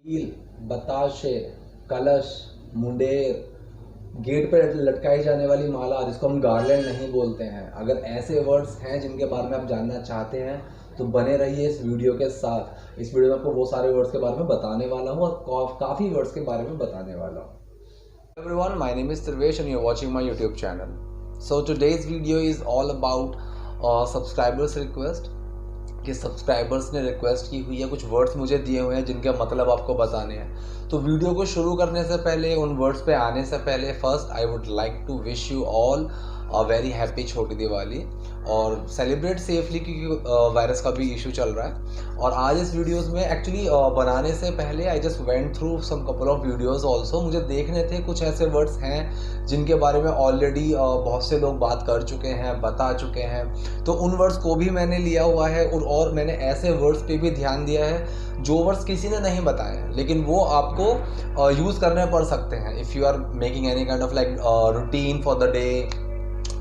कील, बताशे, कलश, मुंडेर, गेट पर लटकाई जाने वाली माला जिसको हम गार्लैंड नहीं बोलते हैं। अगर ऐसे वर्ड्स हैं जिनके बारे में आप जानना चाहते हैं तो बने रहिए इस वीडियो के साथ। इस वीडियो में आपको वो सारे वर्ड्स के बारे में बताने वाला हूँ और काफ़ी वर्ड्स के बारे में बताने वाला हूँ। Everyone, my name is Trivesh and you're watching my YouTube channel. So today's video is all about subscribers request कि सब्सक्राइबर्स ने रिक्वेस्ट की हुई है, कुछ वर्ड्स मुझे दिए हुए हैं जिनके मतलब आपको बताने हैं। तो वीडियो को शुरू करने से पहले, उन वर्ड्स पे आने से पहले, first I would like to wish you all a very happy Chhoti Diwali और सेलिब्रेट सेफली क्योंकि वायरस का भी इशू चल रहा है। और आज इस वीडियोस में एक्चुअली बनाने से पहले I just went through some couple of videos also. मुझे देखने थे कुछ ऐसे वर्ड्स हैं जिनके बारे में ऑलरेडी बहुत से लोग बात कर चुके हैं, बता चुके हैं, तो उन वर्ड्स को भी मैंने लिया हुआ है और मैंने ऐसे वर्ड्स पे भी ध्यान दिया है जो वर्ड्स किसी ने नहीं बताए हैं लेकिन वो आपको यूज़ करने पड़ सकते हैं if you are making any kind of like routine for the day,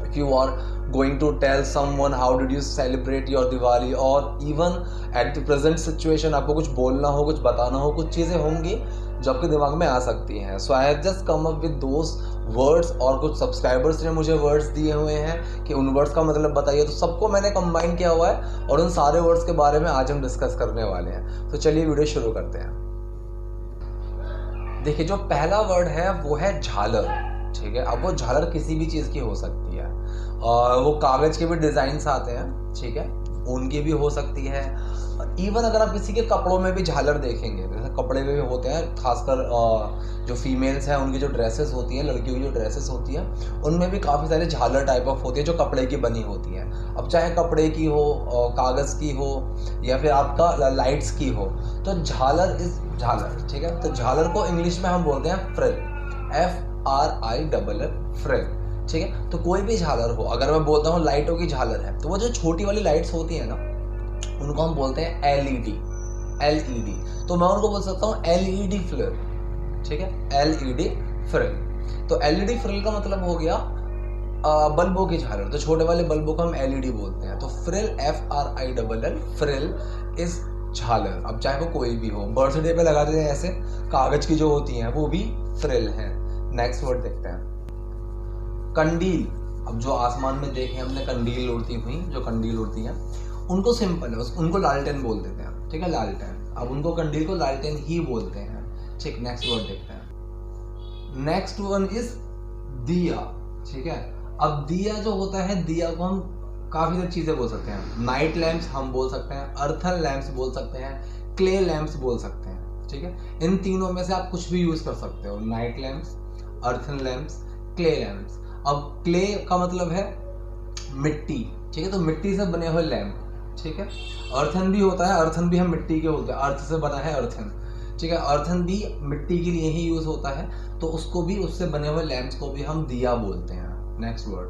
if you are going to tell someone how did you celebrate your Diwali or even at the present situation आपको कुछ बोलना हो, कुछ बताना हो, कुछ चीज़ें होंगी जो आपके दिमाग में आ सकती हैं। So I have just come up with those words और कुछ सब्सक्राइबर्स ने मुझे वर्ड्स दिए हुए हैं कि उन वर्ड्स का मतलब बताइए, तो सबको मैंने कंबाइन किया हुआ है और उन सारे वर्ड्स के बारे में आज हम डिस्कस करने वाले हैं। तो चलिए वीडियो शुरू करते हैं। देखिए, जो पहला वर्ड है वो है झालर। ठीक है, अब वो झालर किसी भी चीज़ की हो सकती है और वो कागज़ के भी डिज़ाइंस आते हैं, ठीक है, उनकी भी हो सकती है। इवन अगर आप किसी के कपड़ों में भी झालर देखेंगे, जैसे कपड़े में भी होते हैं, खासकर जो फीमेल्स हैं उनकी जो ड्रेसेस होती हैं, लड़कियों की जो ड्रेसेस होती हैं, उनमें भी काफ़ी सारे झालर टाइप ऑफ होती है जो कपड़े की बनी होती हैं। अब चाहे कपड़े की हो, कागज़ की हो या फिर आपका लाइट्स की हो, तो झालर इस झालर, ठीक है। तो झालर को इंग्लिश में हम बोलते हैं फ्रिल, FRILL, फ्रिल, ठीक है। तो कोई भी झालर हो, अगर मैं बोलता हूँ लाइटों की झालर है, तो वो जो छोटी वाली लाइट्स होती हैं ना, उनको हम बोलते हैं LED। तो मैं उनको बोल सकता हूँ LED फ्रिल, ठीक है, LED फ्रिल। तो LED फ्रिल का मतलब हो गया बल्बों की झालर। तो छोटे वाले बल्बों को हम LED बोलते हैं। तो फ्रिल, FRILL, फ्रिल इस झालर। अब चाहे वो कोई भी हो, बर्थडे पे लगा देते हैं ऐसे कागज़ की जो होती हैं, वो भी फ्रिल हैं। नेक्स्ट वर्ड देखते हैं, कंडील। अब जो आसमान में देखे हमने कंडील उड़ती हुई, जो कंडील उड़ती हैं, उनको सिंपल है, उनको लालटेन बोल देते हैं, ठीक है, लालटेन। अब उनको कंडील को लालटेन ही बोलते हैं, ठीक। नेक्स्ट वर्ड देखते हैं, नेक्स्ट वन इज दिया, ठीक है। अब दिया जो होता है, दिया को हम काफ़ी सारी चीज़ें बोल सकते हैं। नाइट लैम्प्स हम बोल सकते हैं, अर्थन लैम्प्स बोल सकते हैं, क्ले लैम्प्स बोल सकते हैं, ठीक है। इन तीनों में से आप कुछ भी यूज़ कर सकते हो, night lamps, earthen lamps, clay lamps. अब क्ले का मतलब है मिट्टी, ठीक है, तो मिट्टी से बने हुए लैम्प, ठीक है। अर्थन भी होता है, अर्थन भी हम मिट्टी के होते हैं, अर्थ से बना है अर्थन, ठीक है। अर्थन भी मिट्टी के लिए ही यूज़ होता है, तो उसको भी, उससे बने हुए लैम्प्स को भी हम दिया बोलते हैं। नेक्स्ट वर्ड,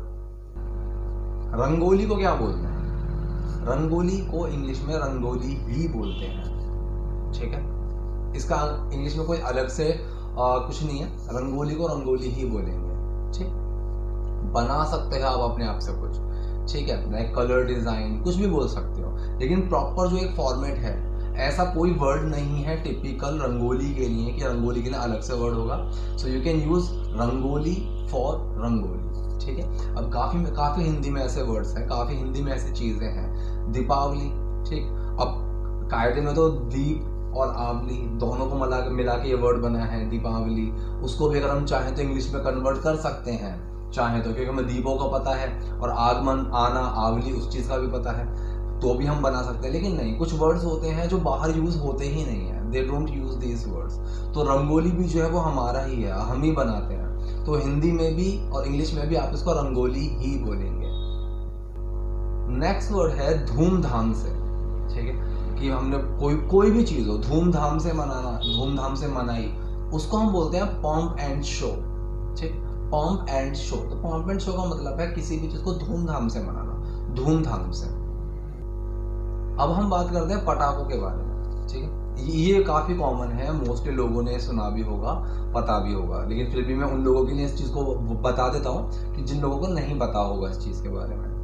रंगोली को क्या बोलते हैं? रंगोली को इंग्लिश में रंगोली ही बोलते हैं, ठीक है। इसका इंग्लिश में कोई अलग से कुछ नहीं है, रंगोली को रंगोली ही बोलेंगे, ठीक। बना सकते हैं आप अपने आप से कुछ, ठीक है, लाइक कलर डिज़ाइन, कुछ भी बोल सकते हो, लेकिन प्रॉपर जो एक फॉर्मेट है, ऐसा कोई वर्ड नहीं है टिपिकल रंगोली के लिए कि रंगोली के लिए अलग से वर्ड होगा। So you can use rangoli for rangoli, ठीक है। अब काफ़ी हिंदी में ऐसे वर्ड्स हैं, काफ़ी हिंदी में ऐसी चीज़ें हैं। दीपावली, ठीक। अब कायदे में तो दीप और आवली दोनों को मिला के ये वर्ड बना है दीपावली। उसको भी अगर हम चाहें तो इंग्लिश में कन्वर्ट कर सकते हैं, चाहें तो, क्योंकि हमें दीपों का पता है और आगमन, आना, आवली उस चीज़ का भी पता है, तो भी हम बना सकते हैं। लेकिन नहीं, कुछ वर्ड्स होते हैं जो बाहर यूज़ होते ही नहीं हैं, they don't use these words. तो रंगोली भी जो है वो हमारा ही है, हम ही बनाते हैं। तो हिंदी में भी और इंग्लिश में भी आप इसको रंगोली ही बोलेंगे। नेक्स्ट वर्ड है धूमधाम से, ठीक है, कि हमने कोई भी चीज़ हो धूमधाम से मनाना, धूमधाम से मनाई, उसको हम बोलते हैं पॉम्प एंड शो, ठीक। पॉम्प एंड शो, तो पॉम्प एंड शो का मतलब है किसी भी चीज़ को धूमधाम से मनाना, धूमधाम से। अब हम बात करते हैं पटाखों के बारे में, ठीक है। ये काफ़ी कॉमन है, मोस्टली लोगों ने सुना भी होगा, पता भी होगा, लेकिन फिर भी मैं उन लोगों के लिए इस चीज़ को बता देता हूँ कि जिन लोगों को नहीं पता होगा इस चीज़ के बारे में।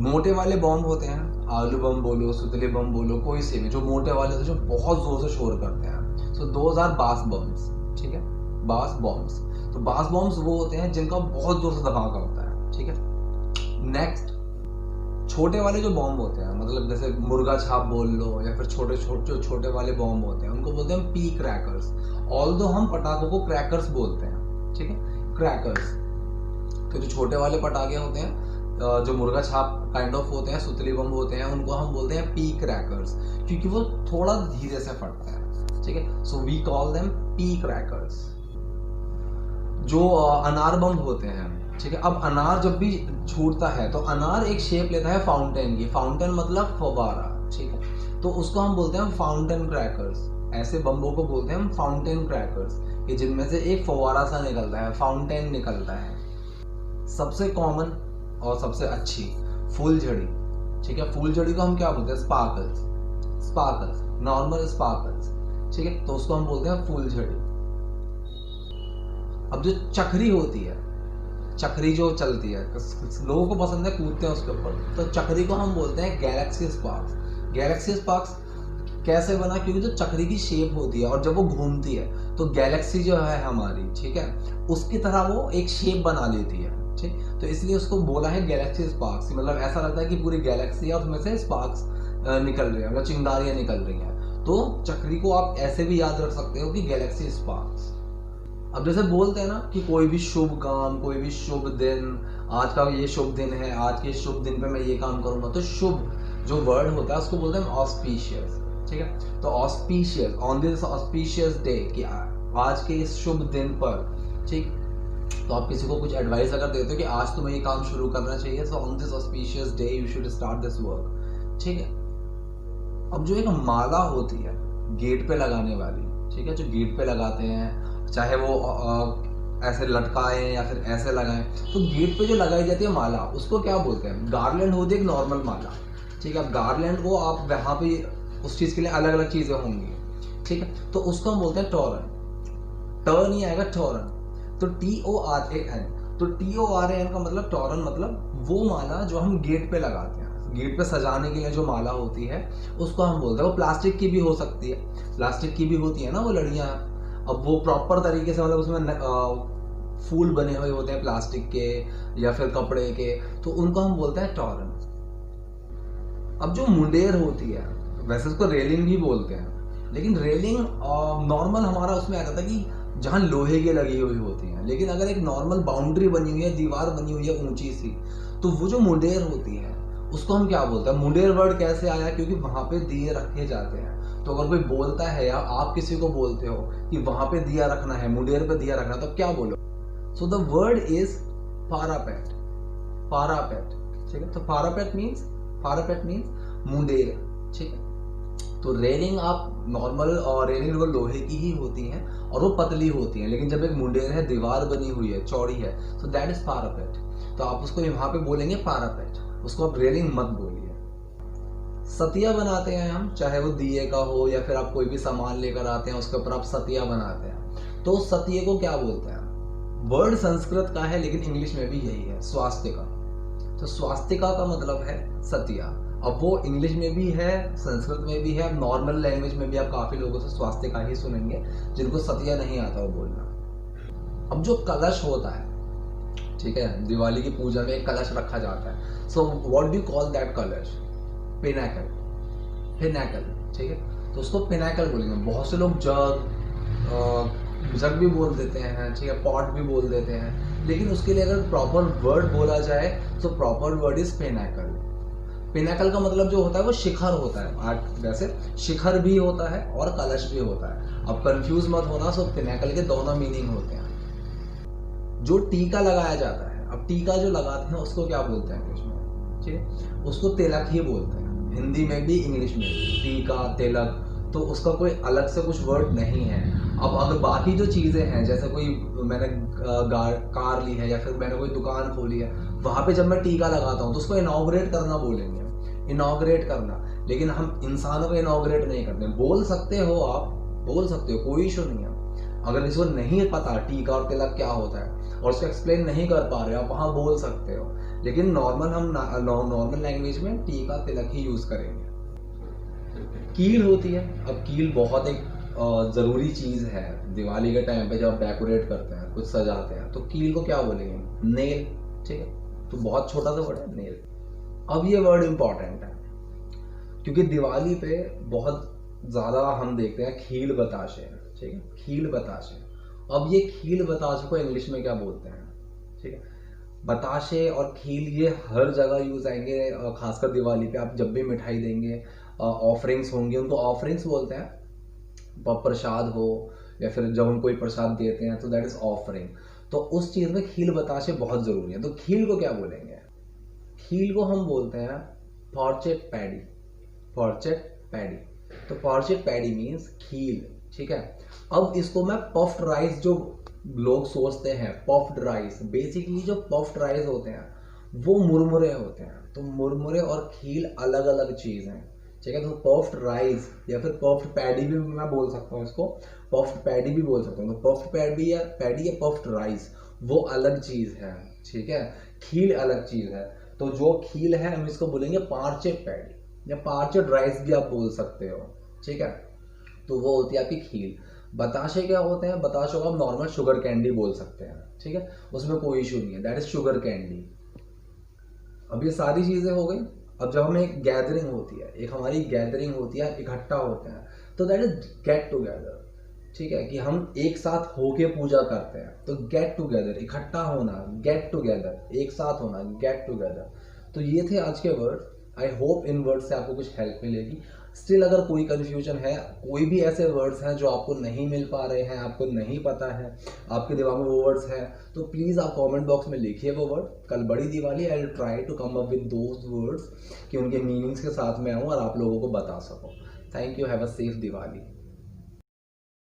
मोटे वाले बॉम्ब होते हैं, आलू बम बोलो, सुतले बम बोलो, कोई से भी जो मोटे वाले होते हैं जो बहुत ज़ोर से शोर करते हैं, सो दोज आर बास बम्स, ठीक है, बास बॉम्ब्स। तो बास बॉम्ब्स वो होते हैं जिनका बहुत जोर से धमाका होता है, ठीक है। नेक्स्ट, छोटे वाले जो बॉम्ब होते हैं, मतलब जैसे मुर्गा छाप बोल लो या फिर छोटे वाले बॉम्ब होते हैं, उनको बोलते हैं पी क्रैकर्स। ऑल्दो हम पटाखों को क्रैकर्स बोलते हैं, ठीक है, क्रैकर्स। तो जो छोटे वाले पटाखे होते हैं, जो मुर्गा छाप काइंड ऑफ होते हैं, सुतली बम होते हैं, उनको हम बोलते हैं पी क्रैकर्स, क्योंकि वो थोड़ा धीरे से फटता है, ठीक है। So we call them P crackers. जो अनार बम होते हैं, ठीक है, अब अनार जब भी छूटता है तो अनार एक शेप लेता है फाउंटेन की। फाउंटेन मतलब फव्वारा, ठीक है, तो उसको हम बोलते हैं फाउंटेन क्रैकर्स। ऐसे बम्बों को बोलते हैं हम फाउंटेन क्रैकर्स, कि जिनमें से एक फव्वारा सा निकलता है, फाउंटेन निकलता है। सबसे कॉमन और सबसे अच्छी फूलझड़ी, ठीक है, फूलझड़ी को हम क्या बोलते हैं, स्पार्कल्स, स्पार्कल्स, नॉर्मल स्पार्कल्स, ठीक है, तो उसको हम बोलते हैं फूलझड़ी। अब जो चक्री होती है, चक्री जो चलती है, लोगों को पसंद है, कूदते हैं उसके ऊपर, तो चक्री को हम बोलते हैं गैलेक्सी स्पार्क्स। गैलेक्सी स्पार्क्स कैसे बना, क्योंकि जो चक्री की शेप होती है और जब वो घूमती है तो गैलेक्सी जो है हमारी, ठीक है, उसकी तरह वो एक शेप बना लेती है, ठीक, तो इसलिए उसको बोला है गैलेक्सी स्पार्क्स। मतलब ऐसा लगता है कि पूरी गैलेक्सी है और उसमें से स्पार्क्स निकल रही है, मतलब चिंगारियां निकल रही हैं। तो चक्री को आप ऐसे भी याद रख सकते हो कि गैलेक्सी स्पार्क्स। अब जैसे बोलते हैं ना कि कोई भी शुभ काम, कोई भी शुभ दिन, आज का ये शुभ दिन है, आज के शुभ दिन पे मैं ये काम करूंगा, तो शुभ जो वर्ड होता है उसको बोलते हैं ऑस्पिशियस, ठीक है। तो auspicious, on this auspicious day, कि आज के इस शुभ दिन पर, ठीक, तो आप किसी को कुछ एडवाइस अगर देते हो कि आज तुम्हें ये काम शुरू करना चाहिए, so on this auspicious day you should start this work, ठीक है। अब जो एक माला होती है गेट पे लगाने वाली, ठीक है, जो गेट पे लगाते हैं, चाहे वो ऐसे लटकाएं या फिर ऐसे लगाएं, तो गेट पे जो लगाई जाती है माला, उसको क्या बोलते हैं, गार्लैंड होती है, एक नॉर्मल माला, ठीक है। अब गार्लैंड को आप वहाँ पे उस चीज़ के लिए अलग अलग चीज़ें होंगी, ठीक है, तो उसको हम बोलते हैं टोरन। टर्न ही आएगा टोरन, तो TORAN, तो TORAN का मतलब टोरन, मतलब वो माला जो हम गेट पे लगाते हैं, गेट पे सजाने के लिए जो माला होती है उसको हम बोलते हैं। वो प्लास्टिक की भी हो सकती है, प्लास्टिक की भी होती है ना वो लड़ियाँ। अब वो प्रॉपर तरीके से, मतलब उसमें फूल बने हुए होते हैं प्लास्टिक के या फिर कपड़े के, तो उनको हम बोलते हैं टोरन। अब जो मुंडेर होती है, वैसे उसको रेलिंग भी बोलते हैं, लेकिन रेलिंग नॉर्मल हमारा उसमें आता था कि जहाँ लोहे की लगी हुई होती हैं, लेकिन अगर एक नॉर्मल बाउंड्री बनी हुई है, दीवार बनी हुई है ऊंची सी, तो वो जो मुंडेर होती है उसको हम क्या बोलते हैं। मुंडेर वर्ड कैसे आया, क्योंकि वहां पे दिए रखे जाते हैं, तो अगर कोई बोलता है या आप किसी को बोलते हो कि वहां पे दिया रखना है, मुंडेर पे दिया रखना, तो क्या बोलो। सो द वर्ड इज पारापेट, पारापेट, ठीक है, तो पारापेट मीन्स मुंडेर, ठीक है। तो रेलिंग आप नॉर्मल, और रेलिंग वो लोहे की ही होती है और वो पतली होती है, लेकिन जब एक मुंडेर है, दीवार बनी हुई है, चौड़ी है, सो दैट इज पारापेट। तो आप उसको वहां पे बोलेंगे पारापेट, उसको आप रेलिंग मत बोलिए। सतिया बनाते हैं हम, चाहे वो दिए का हो या फिर आप कोई भी सामान लेकर आते हैं उसके ऊपर आप सतिया बनाते हैं, तो सतिये को क्या बोलते हैं। वर्ड संस्कृत का है लेकिन इंग्लिश में भी यही है, स्वास्तिका। तो स्वास्तिका का मतलब है सतिया। अब वो इंग्लिश में भी है, संस्कृत में भी है, नॉर्मल लैंग्वेज में भी आप काफी लोगों से स्वास्तिका ही सुनेंगे, जिनको सतिया नहीं आता वो बोलना। अब जो कलश होता है, ठीक है, दिवाली की पूजा में एक कलश रखा जाता है, so what do you call that कलश, पिनाकल, पिनाकल, ठीक है, तो उसको पिनाकल बोलेंगे। बहुत से लोग जग भी बोल देते हैं, ठीक है, पॉट भी बोल देते हैं, लेकिन उसके लिए अगर प्रॉपर वर्ड बोला जाए तो proper word is Pinnacle. Pinnacle का मतलब जो होता है वो शिखर होता है, वैसे शिखर भी होता है और कलश भी होता है, अब कंफ्यूज मत होना। सो पिनाकल के दोनों मीनिंग होते हैं। जो टीका लगाया जाता है, अब टीका जो लगाते हैं उसको क्या बोलते हैं इंग्लिश में, ठीक है, उसको तिलक ही बोलते हैं, हिंदी में भी इंग्लिश में भी, टीका, तिलक, तो उसका कोई अलग से कुछ वर्ड नहीं है। अब अगर बाकी जो चीज़ें हैं, जैसे कोई मैंने कार ली है या फिर मैंने कोई दुकान खोली है, वहाँ पे जब मैं टीका लगाता हूँ तो उसको इनॉग्रेट करना बोलेंगे, इनॉग्रेट करना, लेकिन हम इंसानों को इनॉग्रेट नहीं करते। बोल सकते हो, आप बोल सकते हो, कोई इशू नहीं है। अगर किसी को नहीं पता टीका और तिलक क्या होता है और उसको एक्सप्लेन नहीं कर पा रहे, आप वहाँ बोल सकते हो, लेकिन नॉर्मल हम नॉर्मल लैंग्वेज में टीका तिलक ही यूज करेंगे। कील होती है, अब कील बहुत एक ज़रूरी चीज़ है दिवाली के टाइम पे जब डेकोरेट करते हैं, कुछ सजाते हैं, तो कील को क्या बोलेंगे? नेल। ठीक है, तो बहुत छोटा सा वर्ड है नेल। अब ये वर्ड इंपॉर्टेंट है क्योंकि दिवाली पे बहुत ज़्यादा हम देखते हैं खील बताशे। ठीक है, खील बताशे। अब ये खील बताशे को इंग्लिश में क्या बोलते हैं? ठीक है, बताशे और खील ये हर जगह यूज़ आएंगे, खासकर दिवाली पे आप जब भी मिठाई देंगे, ऑफरिंग्स होंगे, उनको ऑफरिंग्स बोलते हैं। प्रसाद हो या फिर जब हम कोई प्रसाद देते हैं तो दैट इज ऑफरिंग। तो उस चीज़ में खील बताशे बहुत ज़रूरी है। तो खील को क्या बोलेंगे? खील को हम बोलते हैं फॉर्चेट पैडी। फॉर्चेट पैडी। तो फॉर्चेट पैडी मीन्स खील। ठीक है, अब इसको मैं पफ्ड राइस, जो लोग सोचते हैं पफ्ड राइस, बेसिकली जो पफ्ड राइस होते हैं वो मुरमुरे होते हैं। तो मुरमुरे और खील अलग अलग चीज़ हैं। ठीक है, तो पफ्ड राइस या फिर पफ्ड पैडी भी मैं बोल सकता हूँ, इसको पफ्ड पैडी भी बोल सकता हूँ। तो पफ्ड पैडी या पफ्ड राइस वो अलग चीज़ है। ठीक है, खील अलग चीज़ है। तो जो खील है हम इसको बोलेंगे पार्चेड पैडी या पार्चेड राइस भी आप बोल सकते हो। ठीक है, तो वो होती है आपकी खील। बताशे क्या होते हैं? बताशों को आप नॉर्मल शुगर कैंडी बोल सकते हैं। ठीक है, उसमें कोई इशू नहीं है, दैट इज शुगर कैंडी। अब ये सारी चीज़ें हो गई। अब जब हमें एक गैदरिंग होती है, एक हमारी गैदरिंग होती है, इकट्ठा होते हैं, तो दैट इज गेट टुगेदर। ठीक है, कि हम एक साथ होके पूजा करते हैं, तो गेट टुगेदर, इकट्ठा होना, गेट टुगेदर, एक साथ होना, गेट टुगेदर। तो ये थे आज के word. I hope in word से आपको कुछ हेल्प मिलेगी। स्टिल अगर कोई कन्फ्यूजन है, कोई भी ऐसे वर्ड्स हैं जो आपको नहीं मिल पा रहे हैं, आपको नहीं पता है, आपके दिमाग में वो वर्ड्स हैं, तो प्लीज़ आप कमेंट बॉक्स में लिखिए वो वर्ड। कल Badi Diwali, I will try to come up with those words कि उनके मीनिंग्स के साथ मैं आऊँ और आप लोगों को बता सकूँ। Thank you, have a safe Diwali.